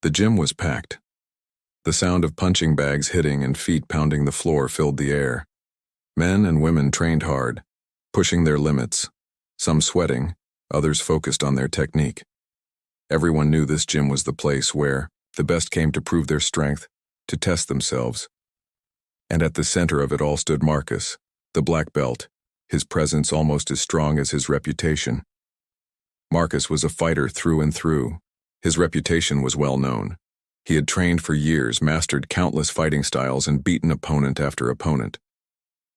The gym was packed. The sound of punching bags hitting and feet pounding the floor filled the air. Men and women trained hard, pushing their limits, some sweating, others focused on their technique. Everyone knew this gym was the place where the best came to prove their strength, to test themselves. And at the center of it all stood Marcus, the black belt, his presence almost as strong as his reputation. Marcus was a fighter through and through. His reputation was well known. He had trained for years, mastered countless fighting styles, and beaten opponent after opponent.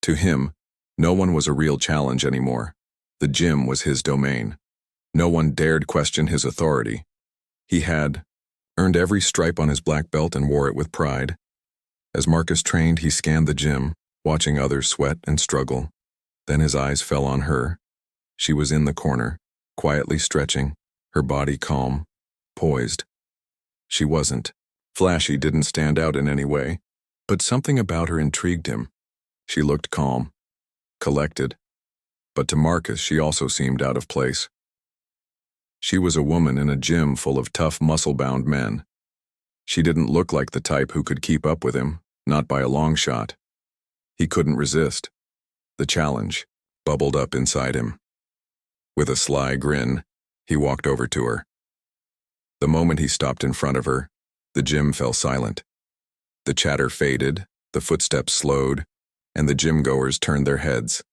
To him, no one was a real challenge anymore. The gym was his domain. No one dared question his authority. He had earned every stripe on his black belt and wore it with pride. As Marcus trained, he scanned the gym, watching others sweat and struggle. Then his eyes fell on her. She was in the corner, quietly stretching, her body calm, poised. She wasn't flashy, didn't stand out in any way, but something about her intrigued him. She looked calm, collected, but to Marcus she also seemed out of place. She was a woman in a gym full of tough, muscle-bound men. She didn't look like the type who could keep up with him, not by a long shot. He couldn't resist. The challenge bubbled up inside him. With a sly grin, he walked over to her. The moment he stopped in front of her, the gym fell silent. The chatter faded, the footsteps slowed, and the gym-goers turned their heads.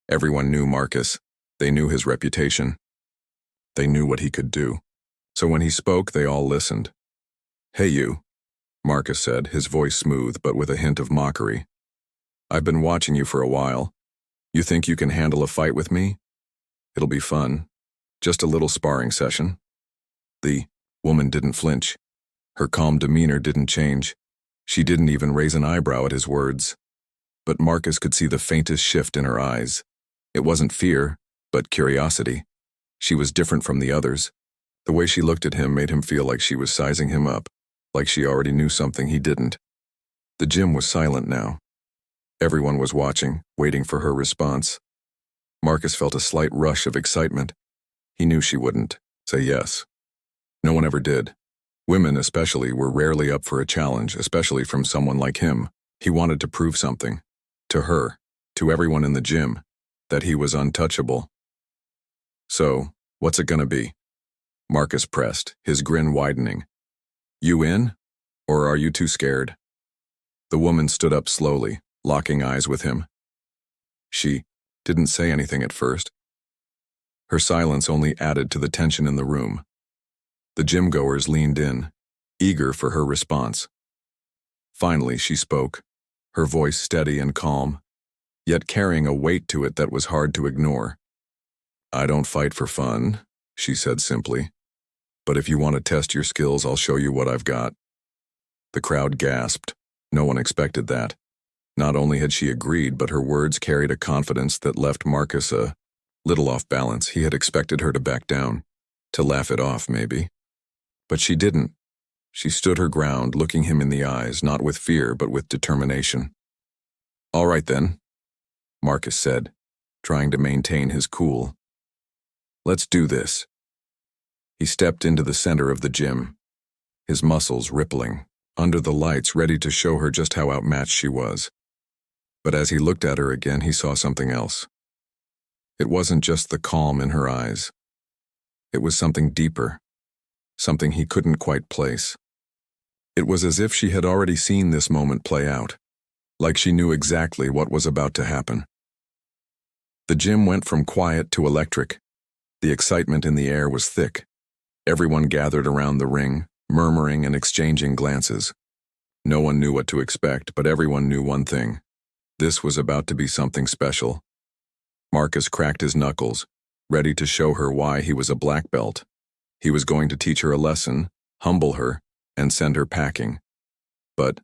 Everyone knew Marcus. They knew his reputation. They knew what he could do. So when he spoke, they all listened. "Hey you," Marcus said, his voice smooth but with a hint of mockery. "I've been watching you for a while. You think you can handle a fight with me? It'll be fun. Just a little sparring session." The woman didn't flinch. Her calm demeanor didn't change. She didn't even raise an eyebrow at his words. But Marcus could see the faintest shift in her eyes. It wasn't fear, but curiosity. She was different from the others. The way she looked at him made him feel like she was sizing him up, like she already knew something he didn't. The gym was silent now. Everyone was watching, waiting for her response. Marcus felt a slight rush of excitement. He knew she wouldn't say yes. No one ever did. Women especially were rarely up for a challenge, especially from someone like him. He wanted to prove something. To her, to everyone in the gym, that he was untouchable. "So, what's it gonna be?" Marcus pressed, his grin widening. "You in? Or are you too scared?" The woman stood up slowly, locking eyes with him. She didn't say anything at first. Her silence only added to the tension in the room. The gym-goers leaned in, eager for her response. Finally, she spoke, her voice steady and calm, yet carrying a weight to it that was hard to ignore. "I don't fight for fun," she said simply. "But if you want to test your skills, I'll show you what I've got." The crowd gasped. No one expected that. Not only had she agreed, but her words carried a confidence that left Marcus a little off balance. He had expected her to back down, to laugh it off maybe. But she didn't. She stood her ground, looking him in the eyes, not with fear, but with determination. "All right then," Marcus said, trying to maintain his cool. "Let's do this." He stepped into the center of the gym, his muscles rippling, under the lights ready to show her just how outmatched she was. But as he looked at her again, he saw something else. It wasn't just the calm in her eyes. It was something deeper, something he couldn't quite place. It was as if she had already seen this moment play out, like she knew exactly what was about to happen. The gym went from quiet to electric. The excitement in the air was thick. Everyone gathered around the ring, murmuring and exchanging glances. No one knew what to expect, but everyone knew one thing. This was about to be something special. Marcus cracked his knuckles, ready to show her why he was a black belt. He was going to teach her a lesson, humble her, and send her packing. But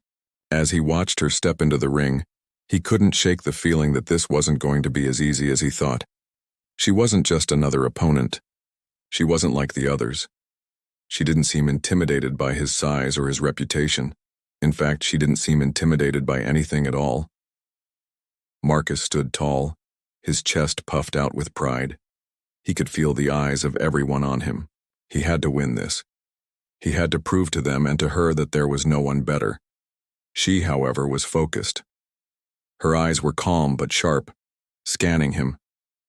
as he watched her step into the ring, he couldn't shake the feeling that this wasn't going to be as easy as he thought. She wasn't just another opponent. She wasn't like the others. She didn't seem intimidated by his size or his reputation. In fact, she didn't seem intimidated by anything at all. Marcus stood tall, his chest puffed out with pride. He could feel the eyes of everyone on him. He had to win this. He had to prove to them and to her that there was no one better. She, however, was focused. Her eyes were calm but sharp, scanning him,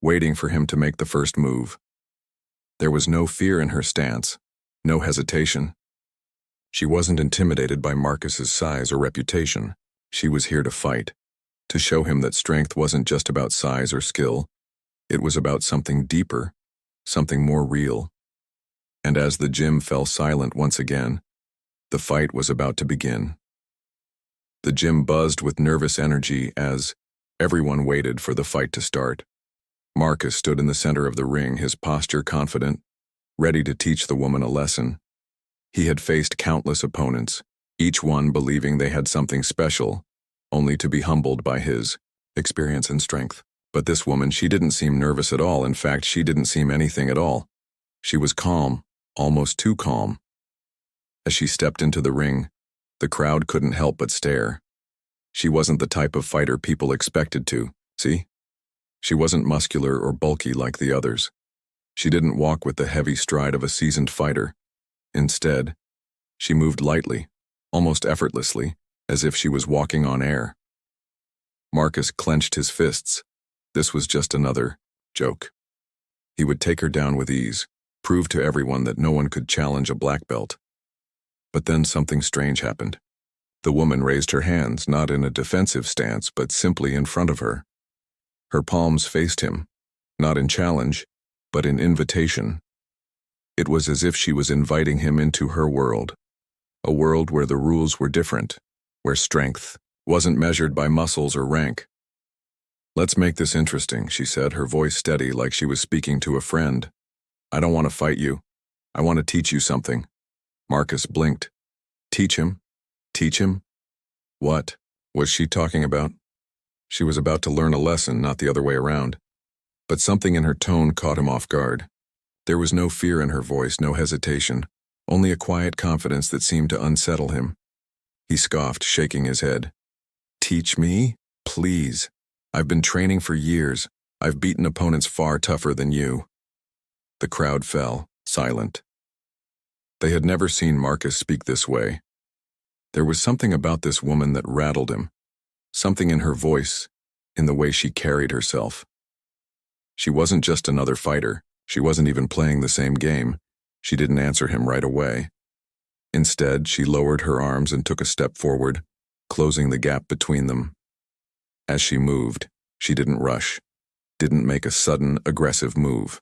waiting for him to make the first move. There was no fear in her stance, no hesitation. She wasn't intimidated by Marcus's size or reputation. She was here to fight, to show him that strength wasn't just about size or skill. It was about something deeper, something more real. And as the gym fell silent once again, the fight was about to begin. The gym buzzed with nervous energy as everyone waited for the fight to start. Marcus stood in the center of the ring, his posture confident, ready to teach the woman a lesson. He had faced countless opponents, each one believing they had something special, only to be humbled by his experience and strength. But this woman, she didn't seem nervous at all. In fact, she didn't seem anything at all. She was calm, almost too calm. As she stepped into the ring, the crowd couldn't help but stare. She wasn't the type of fighter people expected to, see? She wasn't muscular or bulky like the others. She didn't walk with the heavy stride of a seasoned fighter. Instead, she moved lightly, almost effortlessly, as if she was walking on air. Marcus clenched his fists. This was just another joke. He would take her down with ease, prove to everyone that no one could challenge a black belt. But then something strange happened. The woman raised her hands, not in a defensive stance, but simply in front of her. Her palms faced him, not in challenge, but in invitation. It was as if she was inviting him into her world, a world where the rules were different, where strength wasn't measured by muscles or rank. "Let's make this interesting," she said, her voice steady like she was speaking to a friend. "I don't want to fight you. I want to teach you something." Marcus blinked. Teach him? Teach him? What was she talking about? She was about to learn a lesson, not the other way around. But something in her tone caught him off guard. There was no fear in her voice, no hesitation, only a quiet confidence that seemed to unsettle him. He scoffed, shaking his head. "Teach me? Please. I've been training for years. I've beaten opponents far tougher than you." The crowd fell, silent. They had never seen Marcus speak this way. There was something about this woman that rattled him, something in her voice, in the way she carried herself. She wasn't just another fighter. She wasn't even playing the same game. She didn't answer him right away. Instead, she lowered her arms and took a step forward, closing the gap between them. As she moved, she didn't rush, didn't make a sudden, aggressive move.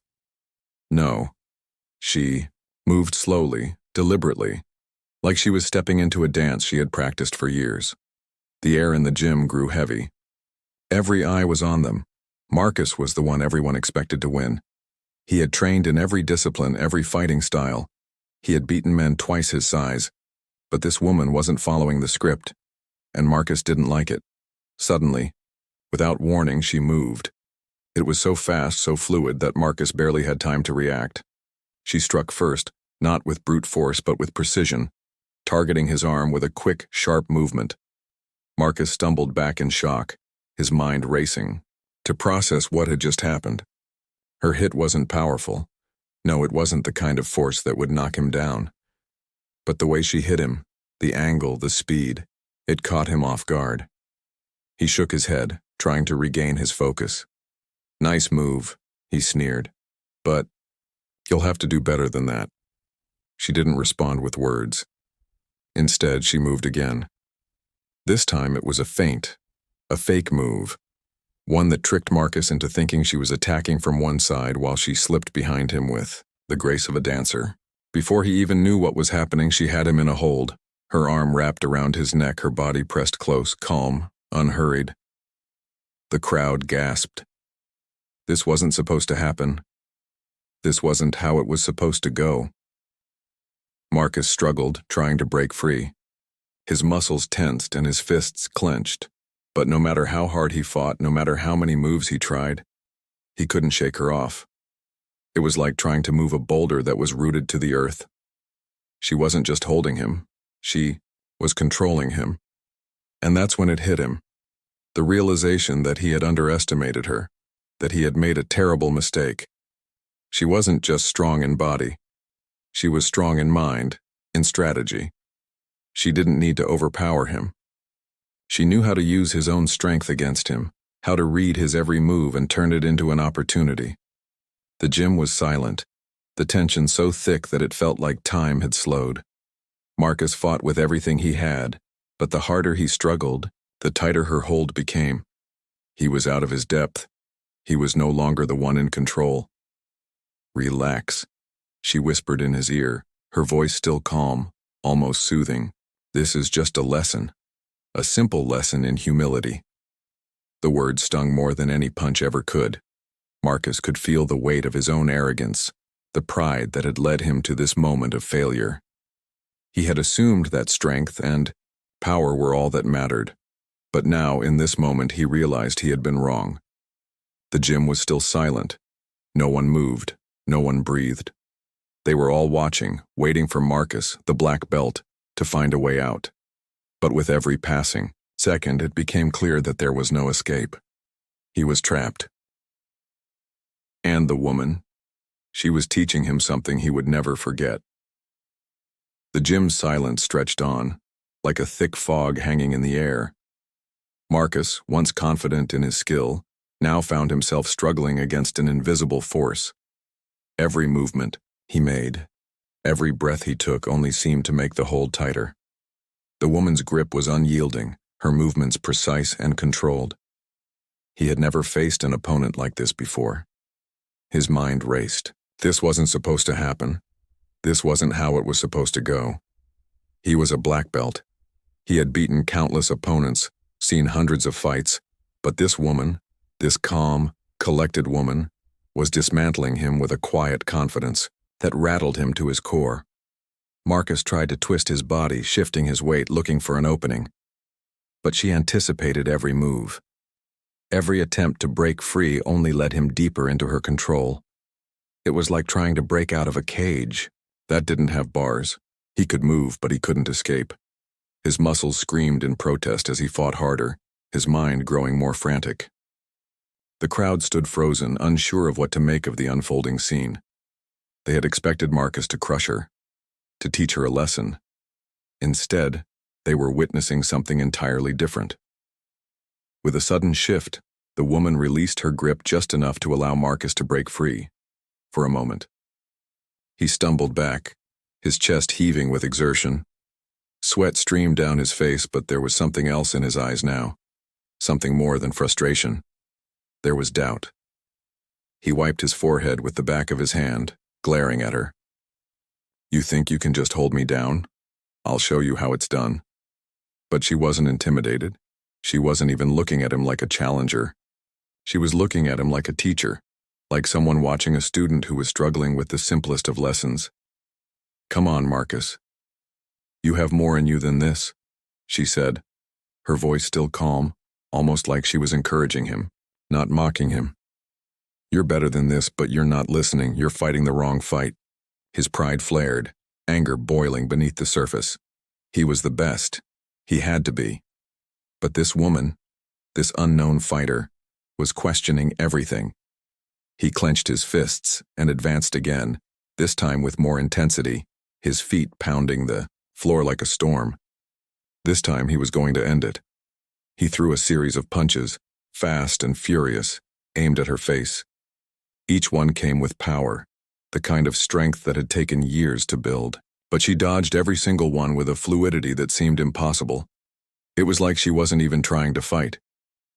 No, she moved slowly, deliberately, like she was stepping into a dance she had practiced for years. The air in the gym grew heavy. Every eye was on them. Marcus was the one everyone expected to win. He had trained in every discipline, every fighting style. He had beaten men twice his size. But this woman wasn't following the script, and Marcus didn't like it. Suddenly, without warning, she moved. It was so fast, so fluid, that Marcus barely had time to react. She struck first, not with brute force but with precision, targeting his arm with a quick, sharp movement. Marcus stumbled back in shock, his mind racing, to process what had just happened. Her hit wasn't powerful. No, it wasn't the kind of force that would knock him down. But the way she hit him, the angle, the speed, it caught him off guard. He shook his head, trying to regain his focus. "Nice move," he sneered. "But you'll have to do better than that." She didn't respond with words. Instead, she moved again. This time it was a feint, a fake move, one that tricked Marcus into thinking she was attacking from one side while she slipped behind him with the grace of a dancer. Before he even knew what was happening, she had him in a hold, her arm wrapped around his neck, her body pressed close, calm, unhurried. The crowd gasped. This wasn't supposed to happen. This wasn't how it was supposed to go. Marcus struggled, trying to break free. His muscles tensed and his fists clenched. But no matter how hard he fought, no matter how many moves he tried, he couldn't shake her off. It was like trying to move a boulder that was rooted to the earth. She wasn't just holding him. She was controlling him. And that's when it hit him. The realization that he had underestimated her, that he had made a terrible mistake. She wasn't just strong in body. She was strong in mind, in strategy. She didn't need to overpower him. She knew how to use his own strength against him, how to read his every move and turn it into an opportunity. The gym was silent, the tension so thick that it felt like time had slowed. Marcus fought with everything he had, but the harder he struggled, the tighter her hold became. He was out of his depth. He was no longer the one in control. "Relax," she whispered in his ear, her voice still calm, almost soothing. "This is just a lesson. A simple lesson in humility." The words stung more than any punch ever could. Marcus could feel the weight of his own arrogance, the pride that had led him to this moment of failure. He had assumed that strength and power were all that mattered, but now, in this moment, he realized he had been wrong. The gym was still silent. No one moved, no one breathed. They were all watching, waiting for Marcus, the black belt, to find a way out. But with every passing second, it became clear that there was no escape. He was trapped. And the woman, she was teaching him something he would never forget. The gym's silence stretched on, like a thick fog hanging in the air. Marcus, once confident in his skill, now found himself struggling against an invisible force. Every movement he made, every breath he took only seemed to make the hold tighter. The woman's grip was unyielding, her movements precise and controlled. He had never faced an opponent like this before. His mind raced. This wasn't supposed to happen. This wasn't how it was supposed to go. He was a black belt. He had beaten countless opponents, seen hundreds of fights, but this woman, this calm, collected woman, was dismantling him with a quiet confidence that rattled him to his core. Marcus tried to twist his body, shifting his weight, looking for an opening. But she anticipated every move. Every attempt to break free only led him deeper into her control. It was like trying to break out of a cage. That didn't have bars. He could move, but he couldn't escape. His muscles screamed in protest as he fought harder, his mind growing more frantic. The crowd stood frozen, unsure of what to make of the unfolding scene. They had expected Marcus to crush her, to teach her a lesson. Instead, they were witnessing something entirely different. With a sudden shift, the woman released her grip just enough to allow Marcus to break free. For a moment. He stumbled back, his chest heaving with exertion. Sweat streamed down his face, but there was something else in his eyes now. Something more than frustration. There was doubt. He wiped his forehead with the back of his hand, glaring at her. "You think you can just hold me down? I'll show you how it's done." But she wasn't intimidated. She wasn't even looking at him like a challenger. She was looking at him like a teacher, like someone watching a student who was struggling with the simplest of lessons. "Come on, Marcus. You have more in you than this," she said, her voice still calm, almost like she was encouraging him, not mocking him. "You're better than this, but you're not listening. You're fighting the wrong fight." His pride flared, anger boiling beneath the surface. He was the best. He had to be. But this woman, this unknown fighter, was questioning everything. He clenched his fists and advanced again, this time with more intensity, his feet pounding the floor like a storm. This time he was going to end it. He threw a series of punches, fast and furious, aimed at her face. Each one came with power, the kind of strength that had taken years to build. But she dodged every single one with a fluidity that seemed impossible. It was like she wasn't even trying to fight.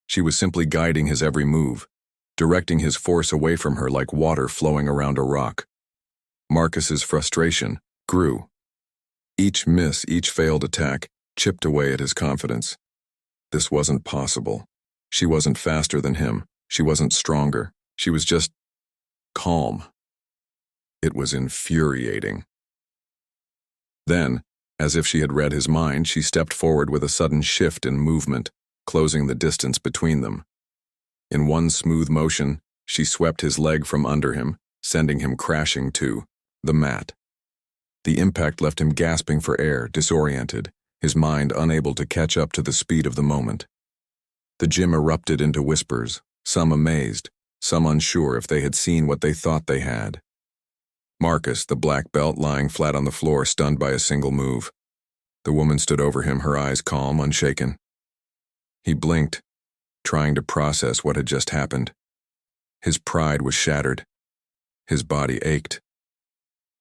She was simply guiding his every move, directing his force away from her like water flowing around a rock. Marcus's frustration grew. Each miss, each failed attack, chipped away at his confidence. This wasn't possible. She wasn't faster than him. She wasn't stronger. She was just calm. It was infuriating. Then, as if she had read his mind, she stepped forward with a sudden shift in movement, closing the distance between them. In one smooth motion, she swept his leg from under him, sending him crashing to the mat. The impact left him gasping for air, disoriented, his mind unable to catch up to the speed of the moment. The gym erupted into whispers, some amazed, some unsure if they had seen what they thought they had. Marcus, the black belt, lying flat on the floor, stunned by a single move. The woman stood over him, her eyes calm, unshaken. He blinked, trying to process what had just happened. His pride was shattered. His body ached.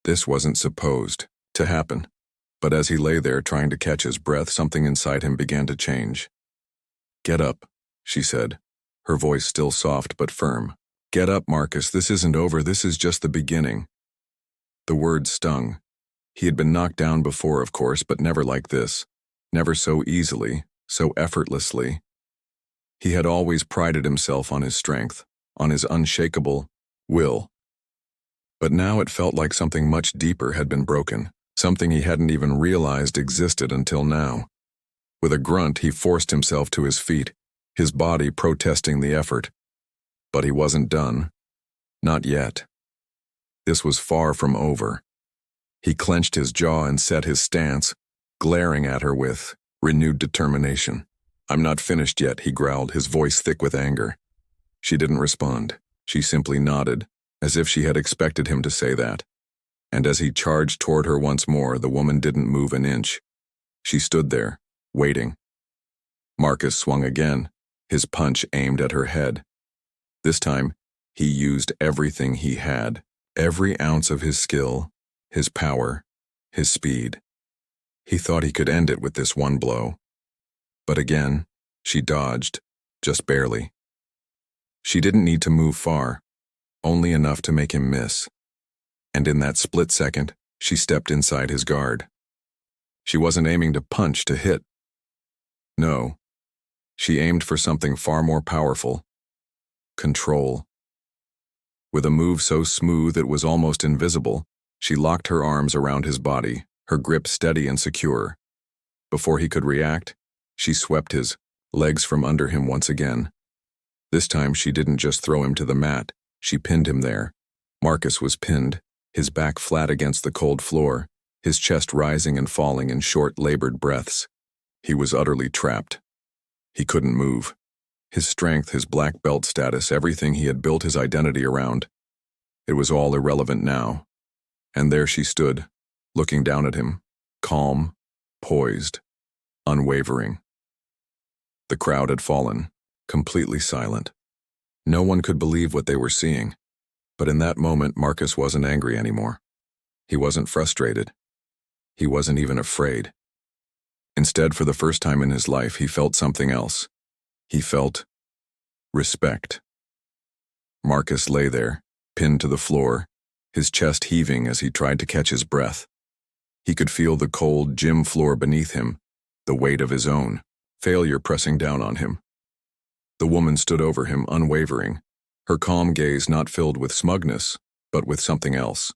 This wasn't supposed to happen. But as he lay there trying to catch his breath, something inside him began to change. "Get up," she said, her voice still soft but firm. "Get up, Marcus. This isn't over. This is just the beginning." The words stung. He had been knocked down before, of course, but never like this. Never so easily, so effortlessly. He had always prided himself on his strength, on his unshakable will. But now it felt like something much deeper had been broken, something he hadn't even realized existed until now. With a grunt, he forced himself to his feet, his body protesting the effort. But he wasn't done. Not yet. This was far from over. He clenched his jaw and set his stance, glaring at her with renewed determination. "I'm not finished yet," he growled, his voice thick with anger. She didn't respond. She simply nodded, as if she had expected him to say that. And as he charged toward her once more, the woman didn't move an inch. She stood there, waiting. Marcus swung again, his punch aimed at her head. This time, he used everything he had, every ounce of his skill, his power, his speed. He thought he could end it with this one blow. But again, she dodged, just barely. She didn't need to move far, only enough to make him miss. And in that split second, she stepped inside his guard. She wasn't aiming to punch, to hit. No, she aimed for something far more powerful. Control. With a move so smooth it was almost invisible, she locked her arms around his body, her grip steady and secure. Before he could react, she swept his legs from under him once again. This time she didn't just throw him to the mat, she pinned him there. Marcus was pinned, his back flat against the cold floor, his chest rising and falling in short, labored breaths. He was utterly trapped. He couldn't move. His strength, his black belt status, everything he had built his identity around. It was all irrelevant now. And there she stood, looking down at him, calm, poised, unwavering. The crowd had fallen, completely silent. No one could believe what they were seeing. But in that moment, Marcus wasn't angry anymore. He wasn't frustrated. He wasn't even afraid. Instead, for the first time in his life, he felt something else. He felt respect. Marcus lay there, pinned to the floor, his chest heaving as he tried to catch his breath. He could feel the cold gym floor beneath him, the weight of his own failure pressing down on him. The woman stood over him, unwavering, her calm gaze not filled with smugness, but with something else.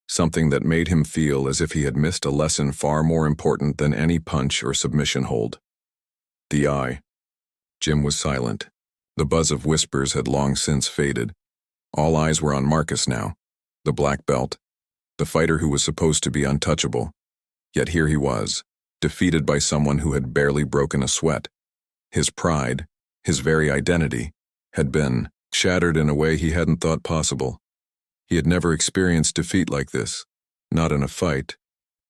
Something that made him feel as if he had missed a lesson far more important than any punch or submission hold. The eye. Jim was silent. The buzz of whispers had long since faded. All eyes were on Marcus now, the black belt, the fighter who was supposed to be untouchable. Yet here he was, defeated by someone who had barely broken a sweat. His pride, his very identity, had been shattered in a way he hadn't thought possible. He had never experienced defeat like this, not in a fight,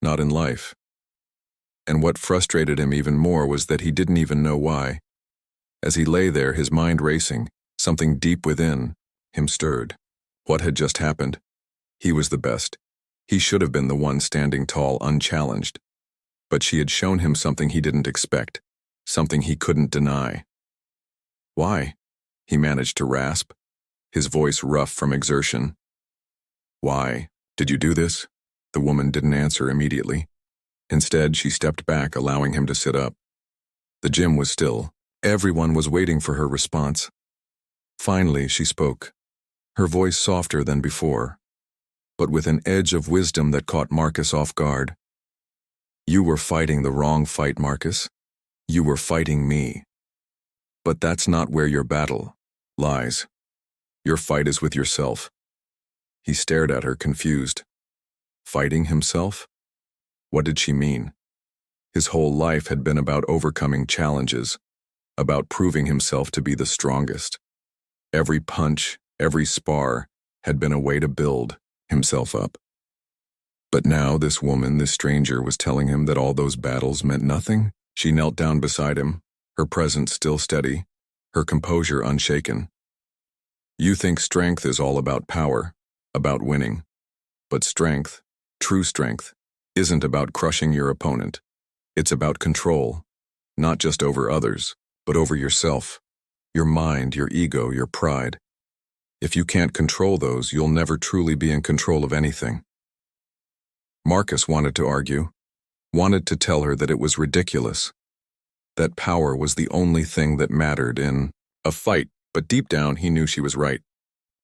not in life. And what frustrated him even more was that he didn't even know why. As he lay there, his mind racing, something deep within him stirred. What had just happened? He was the best. He should have been the one standing tall, unchallenged. But she had shown him something he didn't expect, something he couldn't deny. "Why?" he managed to rasp, his voice rough from exertion. "Why? Did you do this?" The woman didn't answer immediately. Instead, she stepped back, allowing him to sit up. The gym was still. Everyone was waiting for her response. Finally, she spoke, her voice softer than before, but with an edge of wisdom that caught Marcus off guard. "You were fighting the wrong fight, Marcus. You were fighting me. But that's not where your battle lies. Your fight is with yourself." He stared at her, confused. Fighting himself? What did she mean? His whole life had been about overcoming challenges, about proving himself to be the strongest. Every punch, every spar, had been a way to build himself up. But now this woman, this stranger, was telling him that all those battles meant nothing. She knelt down beside him, her presence still steady, her composure unshaken. You think strength is all about power, about winning. But strength, true strength, isn't about crushing your opponent. It's about control, not just over others, but over yourself, your mind, your ego, your pride. If you can't control those, you'll never truly be in control of anything. Marcus wanted to argue, wanted to tell her that it was ridiculous, that power was the only thing that mattered in a fight, but deep down he knew she was right.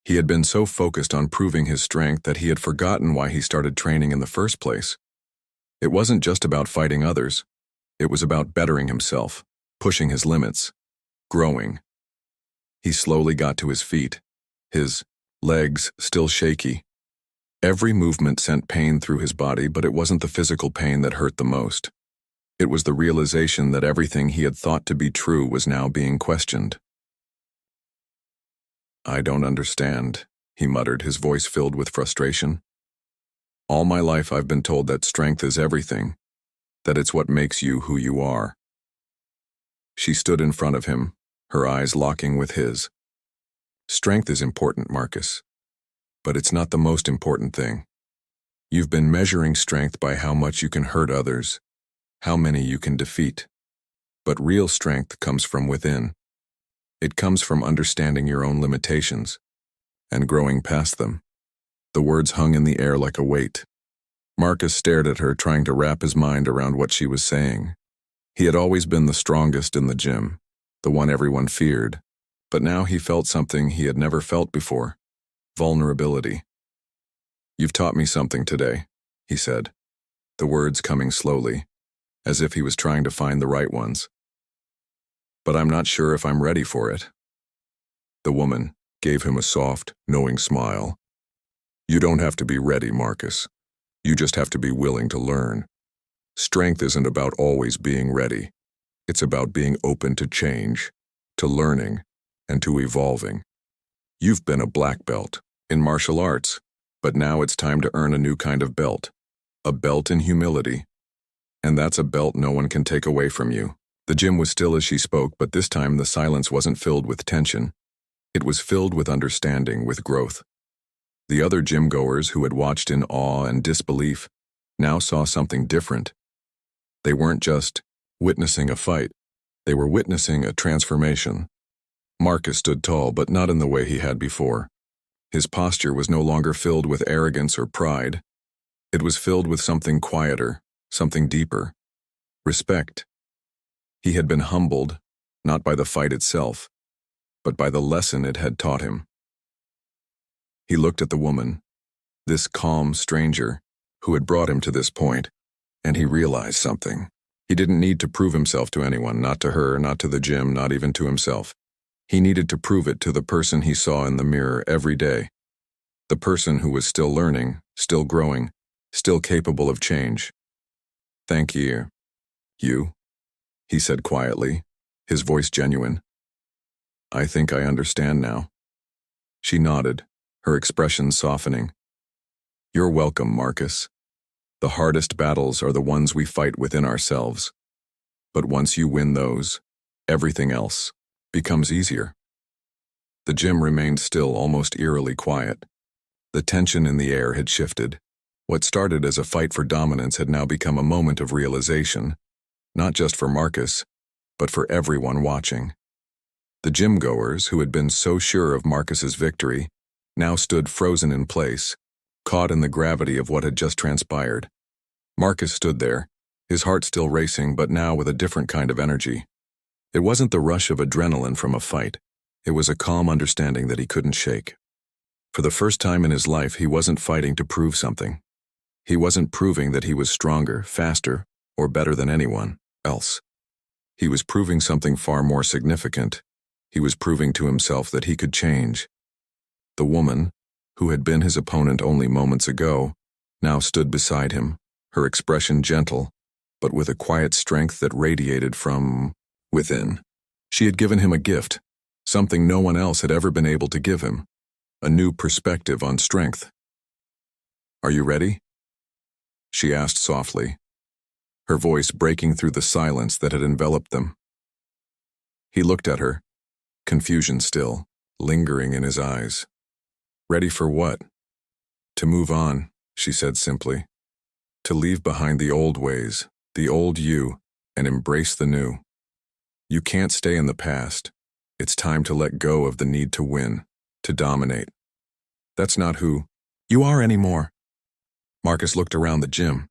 He had been so focused on proving his strength that he had forgotten why he started training in the first place. It wasn't just about fighting others. It was about bettering himself, pushing his limits, growing. He slowly got to his feet, his legs still shaky. Every movement sent pain through his body, but it wasn't the physical pain that hurt the most. It was the realization that everything he had thought to be true was now being questioned. I don't understand, he muttered, his voice filled with frustration. All my life I've been told that strength is everything, that it's what makes you who you are. She stood in front of him, her eyes locking with his. Strength is important, Marcus, but it's not the most important thing. You've been measuring strength by how much you can hurt others, how many you can defeat. But real strength comes from within. It comes from understanding your own limitations and growing past them. The words hung in the air like a weight. Marcus stared at her, trying to wrap his mind around what she was saying. He had always been the strongest in the gym, the one everyone feared, but now he felt something he had never felt before: vulnerability. You've taught me something today, he said, the words coming slowly, as if he was trying to find the right ones. But I'm not sure if I'm ready for it. The woman gave him a soft, knowing smile. You don't have to be ready, Marcus. You just have to be willing to learn. Strength isn't about always being ready. It's about being open to change, to learning, and to evolving. You've been a black belt in martial arts, but now it's time to earn a new kind of belt, a belt in humility. And that's a belt no one can take away from you. The gym was still as she spoke, but this time the silence wasn't filled with tension. It was filled with understanding, with growth. The other gym-goers who had watched in awe and disbelief now saw something different. They weren't just witnessing a fight. They were witnessing a transformation. Marcus stood tall, but not in the way he had before. His posture was no longer filled with arrogance or pride. It was filled with something quieter, something deeper: respect. He had been humbled, not by the fight itself, but by the lesson it had taught him. He looked at the woman, this calm stranger who had brought him to this point, and he realized something. He didn't need to prove himself to anyone, not to her, not to the gym, not even to himself. He needed to prove it to the person he saw in the mirror every day, the person who was still learning, still growing, still capable of change. Thank you. You? He said quietly, his voice genuine. I think I understand now. She nodded, her expression softening. You're welcome, Marcus. The hardest battles are the ones we fight within ourselves. But once you win those, everything else becomes easier. The gym remained still, almost eerily quiet. The tension in the air had shifted. What started as a fight for dominance had now become a moment of realization, not just for Marcus, but for everyone watching. The gym-goers, who had been so sure of Marcus's victory, now stood frozen in place, caught in the gravity of what had just transpired. Marcus stood there, his heart still racing, but now with a different kind of energy. It wasn't the rush of adrenaline from a fight. It was a calm understanding that he couldn't shake. For the first time in his life, he wasn't fighting to prove something. He wasn't proving that he was stronger, faster, or better than anyone else. He was proving something far more significant. He was proving to himself that he could change. The woman, who had been his opponent only moments ago, now stood beside him, her expression gentle, but with a quiet strength that radiated from within. She had given him a gift, something no one else had ever been able to give him, a new perspective on strength. Are you ready? she asked softly, her voice breaking through the silence that had enveloped them. He looked at her, confusion still, lingering in his eyes. Ready for what? To move on, she said simply. To leave behind the old ways, the old you, and embrace the new. You can't stay in the past. It's time to let go of the need to win, to dominate. That's not who you are anymore. Marcus looked around the gym.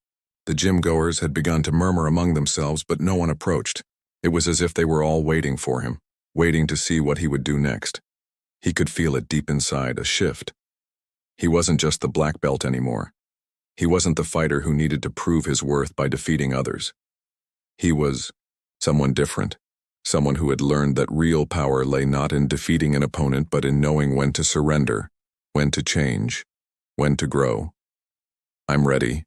The gym-goers had begun to murmur among themselves, but no one approached. It was as if they were all waiting for him, waiting to see what he would do next. He could feel it deep inside, a shift. He wasn't just the black belt anymore. He wasn't the fighter who needed to prove his worth by defeating others. He was someone different, someone who had learned that real power lay not in defeating an opponent but in knowing when to surrender, when to change, when to grow. I'm ready,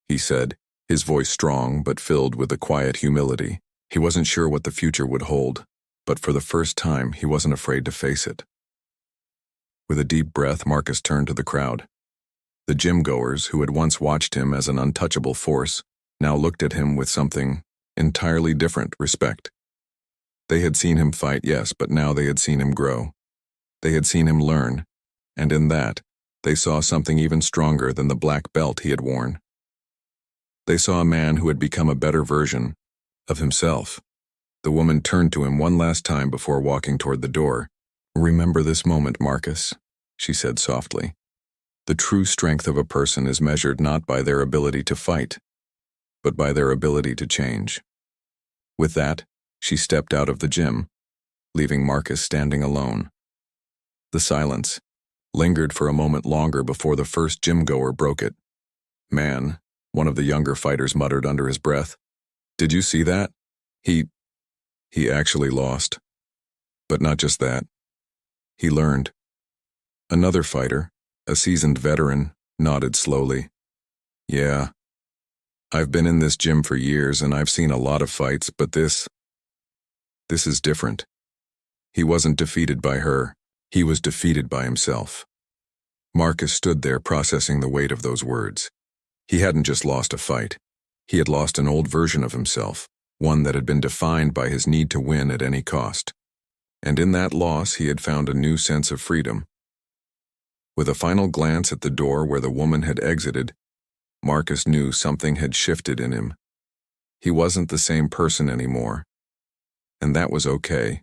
he said, his voice strong but filled with a quiet humility. He wasn't sure what the future would hold, but for the first time he wasn't afraid to face it. With a deep breath, Marcus turned to the crowd. The gym-goers, who had once watched him as an untouchable force, now looked at him with something entirely different, respect. They had seen him fight, yes, but now they had seen him grow. They had seen him learn, and in that, they saw something even stronger than the black belt he had worn. They saw a man who had become a better version of himself. The woman turned to him one last time before walking toward the door. Remember this moment, Marcus, she said softly. The true strength of a person is measured not by their ability to fight, but by their ability to change. With that, she stepped out of the gym, leaving Marcus standing alone. The silence lingered for a moment longer before the first gym-goer broke it. Man, one of the younger fighters muttered under his breath. Did you see that? He actually lost. But not just that. He learned. Another fighter, a seasoned veteran, nodded slowly. Yeah. I've been in this gym for years and I've seen a lot of fights, but this is different. He wasn't defeated by her. He was defeated by himself. Marcus stood there processing the weight of those words. He hadn't just lost a fight. He had lost an old version of himself, one that had been defined by his need to win at any cost. And in that loss, he had found a new sense of freedom. With a final glance at the door where the woman had exited, Marcus knew something had shifted in him. He wasn't the same person anymore. And that was okay.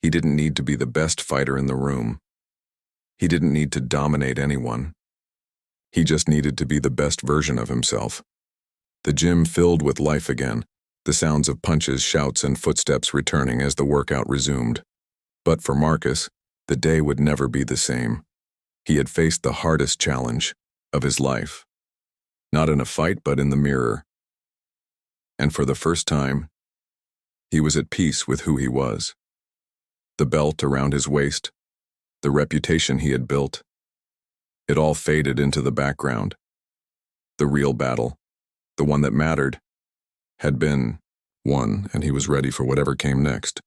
He didn't need to be the best fighter in the room. He didn't need to dominate anyone. He just needed to be the best version of himself. The gym filled with life again, the sounds of punches, shouts, and footsteps returning as the workout resumed. But for Marcus, the day would never be the same. He had faced the hardest challenge of his life. Not in a fight, but in the mirror. And for the first time, he was at peace with who he was. The belt around his waist, the reputation he had built, it all faded into the background. The real battle, the one that mattered, had been won, and he was ready for whatever came next.